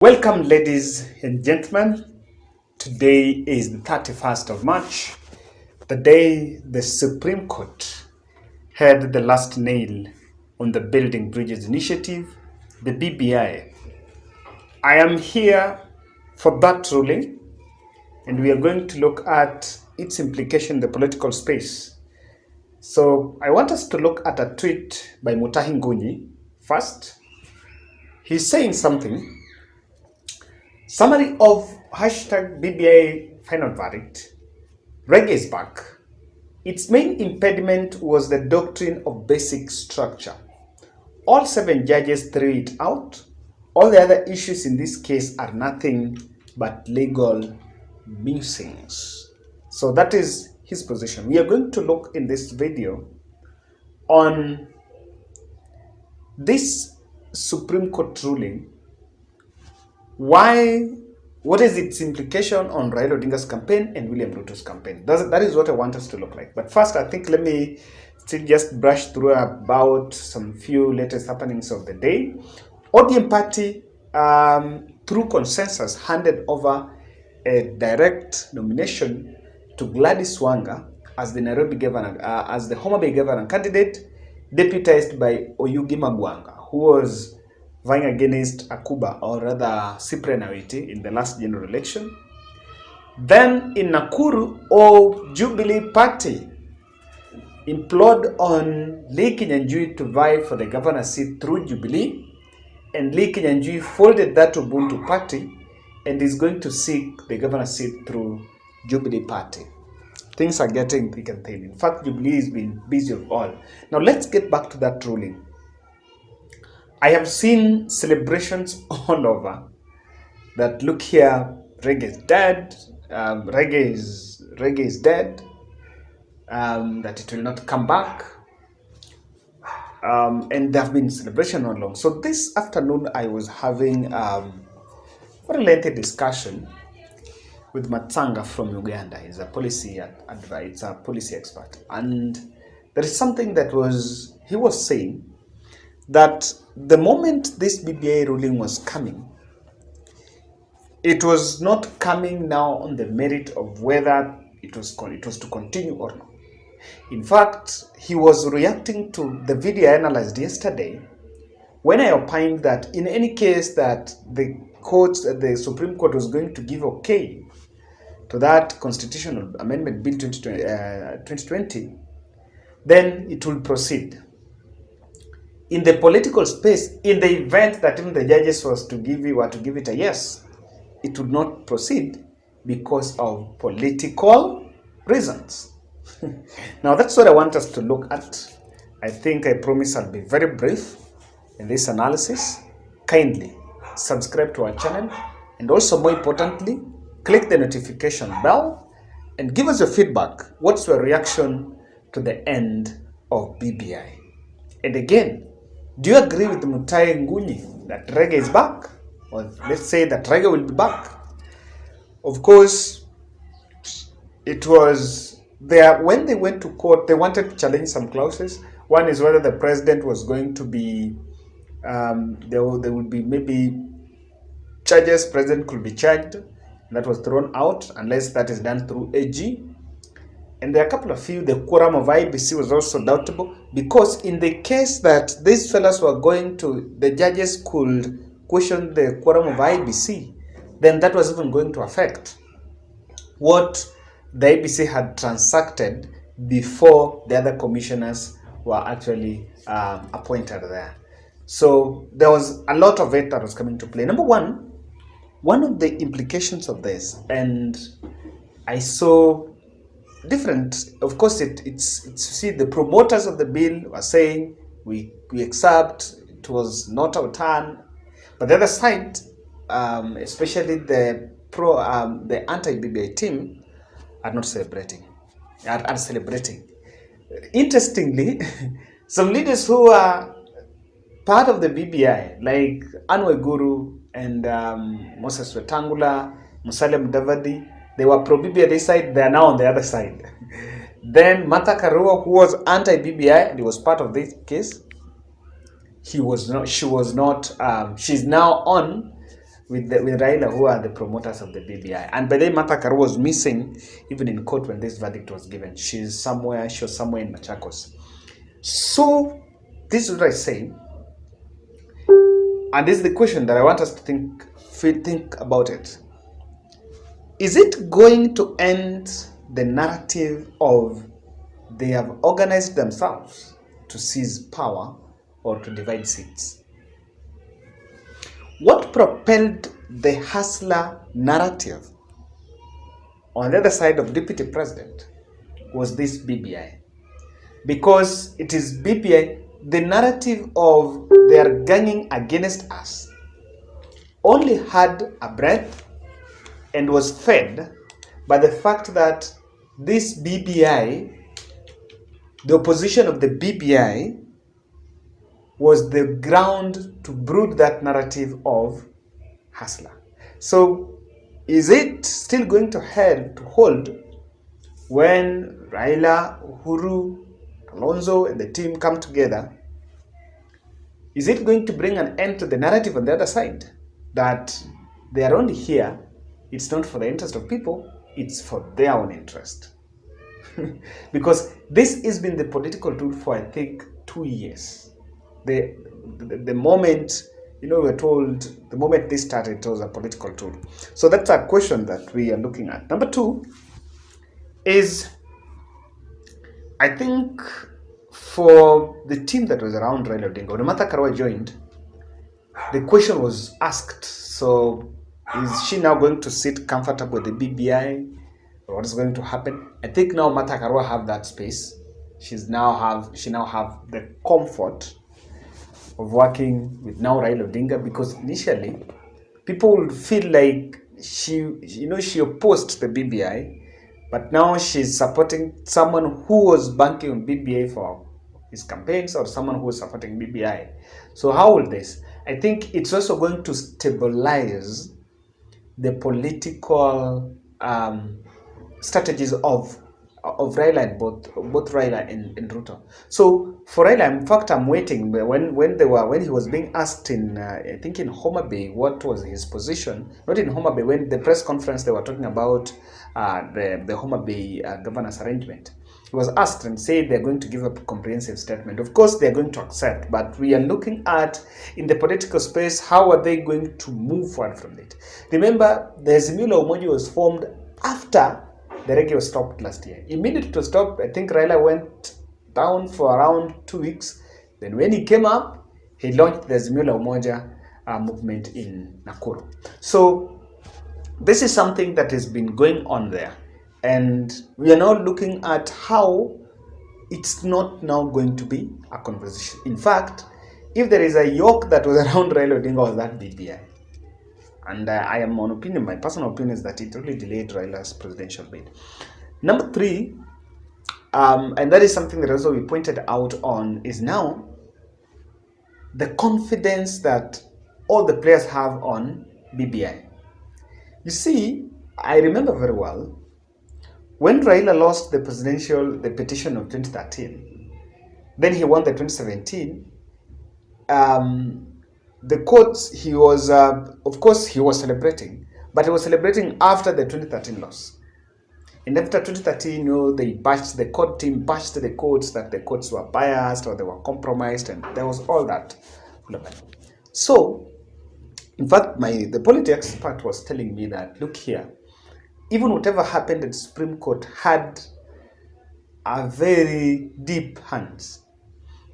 Welcome, ladies and gentlemen. Today is the 31st of March, the day the Supreme Court had the last nail on the Building Bridges Initiative, the BBI. I am here for that ruling, and we are going to look at its implication in the political space. So I want us to look at a tweet by Mutahi Ngunyi first. He's saying something. Summary of hashtag BBI final verdict. Reggae is back. Its main impediment was the doctrine of basic structure. All 7 judges threw it out. All the other issues in this case are nothing but legal musings. So that is his position. We are going to look in this video on this Supreme Court ruling. What is its implication on Raila Odinga's campaign and William Ruto's campaign? That is what I want us to look like. But first, I think let me still just brush through about some few latest happenings of the day. ODM Party, through consensus, handed over a direct nomination to Gladys Wanga as the Nairobi governor, as the Homa Bay governor candidate, deputized by Oyugi Magwanga, who was vying against Akuba, or rather Cyprian Awiti, in the last general election. Then in Nakuru, Jubilee Party implored on Lee Kinyanjui to vie for the governor seat through Jubilee, and Lee Kinyanjui folded that to Ubuntu Party and is going to seek the governor seat through Jubilee Party. Things are getting thick and thin. In fact, Jubilee has been busy with all. Now let's get back to that ruling. I have seen celebrations all over that, look here, reggae is dead, reggae is dead, that it will not come back, and there have been celebrations all along. So this afternoon I was having a very lengthy discussion with Matsanga from Uganda. He's a policy advisor, policy expert, and there is something that he was saying that the moment this BBI ruling was coming, it was not coming now on the merit of whether it was to continue or not. In fact, he was reacting to the video I analyzed yesterday when I opined that in any case that the Supreme Court was going to give okay to that constitutional amendment bill 2020, then it will proceed. In the political space, in the event that even the judges were to give it a yes, it would not proceed because of political reasons. Now that's what I want us to look at. I think I promise I'll be very brief in this analysis. Kindly subscribe to our channel, and also more importantly, click the notification bell and give us your feedback. What's your reaction to the end of BBI? And again, do you agree with Mutahi Ngunyi that reggae is back? Or let's say that reggae will be back. Of course, it was there when they went to court, they wanted to challenge some clauses. One is whether the president was going to be, there would be maybe charges, president could be charged. That was thrown out unless that is done through AG. And there are a couple of few, the quorum of IBC was also doubtable, because in the case that these fellows were going to, the judges could question the quorum of IBC, then that was even going to affect what the IBC had transacted before the other commissioners were actually appointed there. So there was a lot of it that was coming to play. Number one of the implications of this, and I saw different, of course, it's see, the promoters of the bill were saying we accept, it was not our turn, but the other side, especially the anti-BBI team, are not celebrating, are celebrating. Interestingly, some leaders who are part of the BBI, like Guru and Moses Wetangula, Musalia Mudavadi, they were pro-BBI this side, they are now on the other side. Then Martha Karua, who was anti-BBI and he was part of this case, she's now on with Raila, who are the promoters of the BBI. And by then, Martha Karua was missing even in court when this verdict was given. She was somewhere in Machakos. So this is what I say, and this is the question that I want us to think about it. Is it going to end the narrative of they have organized themselves to seize power or to divide seats? What propelled the hustler narrative on the other side of deputy president was this BBI. Because it is BBI, the narrative of they are ganging against us only had a breath and was fed by the fact that this BBI, the opposition of the BBI, was the ground to brood that narrative of hustler. So is it still going to hold when Raila-Uhuru, Kalonzo and the team come together? Is it going to bring an end to the narrative on the other side that they are only here, it's not for the interest of people, it's for their own interest? Because this has been the political tool for, I think, 2 years. The moment, we're told, the moment this started, it was a political tool. So that's a question that we are looking at. Number two is, I think, for the team that was around Raila Odinga, when Martha Karua joined, the question was asked, so is she now going to sit comfortable with the BBI? Or what is going to happen? I think now Martha Karua have that space. She now have the comfort of working with now Raila Odinga, because initially people would feel like she opposed the BBI, but now she's supporting someone who was banking on BBI for his campaigns, or someone who was supporting BBI. So how will this? I think it's also going to stabilize the political strategies of Raila and both Raila and Ruto. So for Raila, in fact, I'm waiting when he was being asked in I think in Homa Bay what was his position. Not in Homa Bay, when the press conference they were talking about the Homa Bay governance arrangement. He was asked and said they're going to give a comprehensive statement. Of course, they're going to accept, but we are looking at, in the political space, how are they going to move forward from it? Remember, the Azimio la Umoja was formed after the reggae was stopped last year. Immediately to stop, I think Raila went down for around 2 weeks. Then when he came up, he launched the Azimio la Umoja movement in Nakuru. So this is something that has been going on there. And we are now looking at how it's not now going to be a conversation. In fact, if there is a yoke that was around Raila Odinga, was that BBI. And I am on opinion, my personal opinion is that it really delayed Raila's presidential bid. Number three, and that is something that also we pointed out on, is now the confidence that all the players have on BBI. You see, I remember very well, when Raila lost the petition of 2013, then he won the 2017, the courts, he was, of course, he was celebrating, but he was celebrating after the 2013 loss. And after 2013, the court team bashed the courts, that the courts were biased or they were compromised, and there was all that. So, in fact, the polity expert was telling me that, look here, even whatever happened at the Supreme Court had a very deep hands.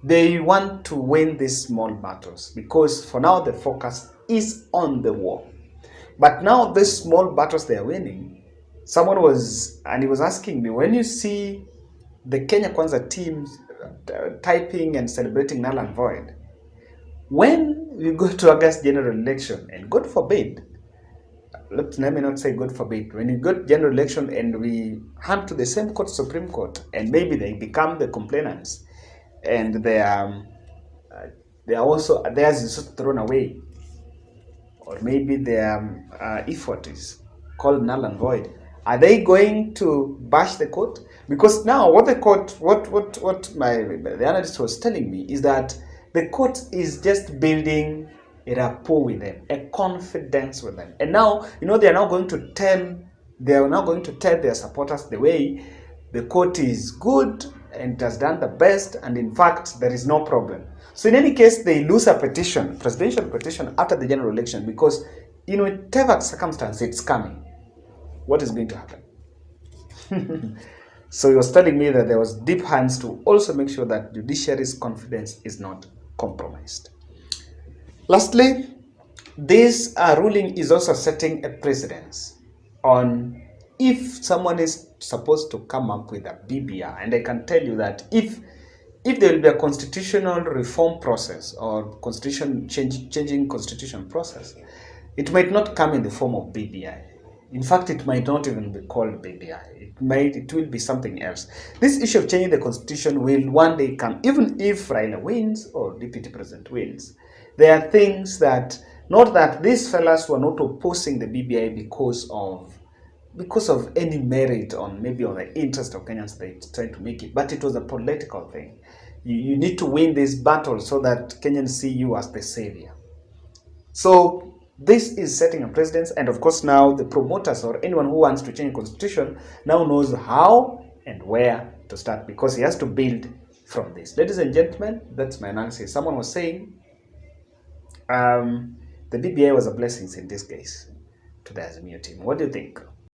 They want to win these small battles, because for now the focus is on the war. But now these small battles they are winning, someone was asking me, when you see the Kenya Kwanza teams typing and celebrating null and void, when we go to August general election, and God forbid, let me not say God forbid, when you go to general election and we hunt to the same court, Supreme Court, and maybe they become the complainants, and they are also, theirs is thrown away, or maybe their effort is called null and void, are they going to bash the court? Because now what the court, the analyst was telling me is that the court is just building a rapport with them, a confidence with them. And now, they are now going to tell their supporters the way the court is good and has done the best, and in fact, there is no problem. So in any case, they lose a presidential petition after the general election, because in whatever circumstance it's coming, what is going to happen? So he was telling me that there was deep hands to also make sure that judiciary's confidence is not compromised. Lastly, this ruling is also setting a precedence on if someone is supposed to come up with a BBI, and I can tell you that if there will be a constitutional reform process or changing constitution process, it might not come in the form of BBI. In fact, it might not even be called BBI. It will be something else. This issue of changing the constitution will one day come, even if Raila wins or Deputy President wins. There are things that, not that these fellas were not opposing the BBI because of any merit on the interest of Kenyans they trying to make it, but it was a political thing. You need to win this battle so that Kenyans see you as the savior. So this is setting a precedence, and of course now the promoters or anyone who wants to change the constitution now knows how and where to start, because he has to build from this. Ladies and gentlemen, that's my analysis. Someone was saying the BBI was a blessing in this case to the Azimio team. What do you think?